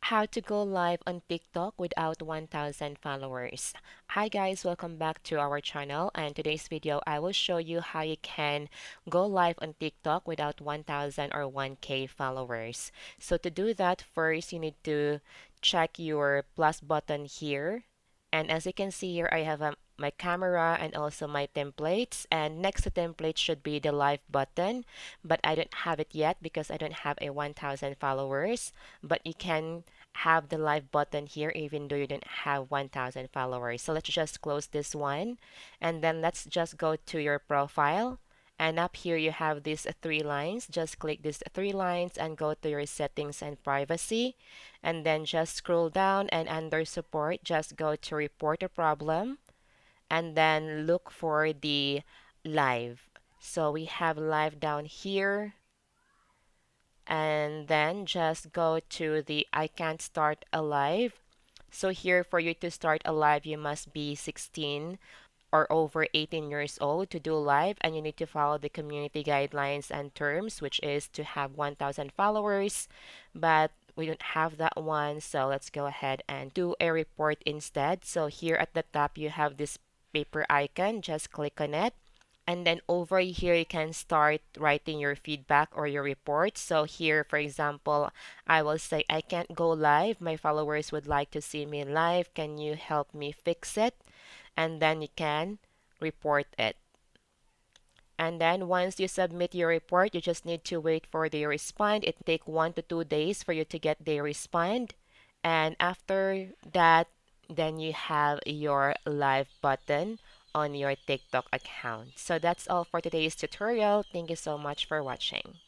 How to go live on TikTok without 1,000 followers. Hi guys, welcome back to our channel, and today's video I will show you how you can go live on TikTok without 1,000 or 1K followers. So to do that, first you need to check your plus button here. And as you can see here, I have my camera and also my templates. And next to templates should be the live button, but I don't have it yet because I don't have a 1,000 followers. But you can have the live button here even though you don't have 1,000 followers. So let's just close this one, and then let's just go to your profile. And up here you have these three lines. Just click these three lines and go to your settings and privacy. And then just scroll down, and under support, just go to report a problem. And then look for the live. So we have live down here. And then just go to the I can't start a live. So here, for you to start a live, you must be 16 or over 18 years old to do live, and you need to follow the community guidelines and terms, which is to have 1,000 followers. But we don't have that one, so let's go ahead and do a report instead. So here at the top, you have this paper icon. Just click on it. And then over here, you can start writing your feedback or your report. So here, for example, I will say, I can't go live. My followers would like to see me live. Can you help me fix it? And then you can report it. And then once you submit your report, you just need to wait for the respond. It take 1 to 2 days for you to get the respond. And after that, then you have your live button on your TikTok account. So that's all for today's tutorial. Thank you so much for watching.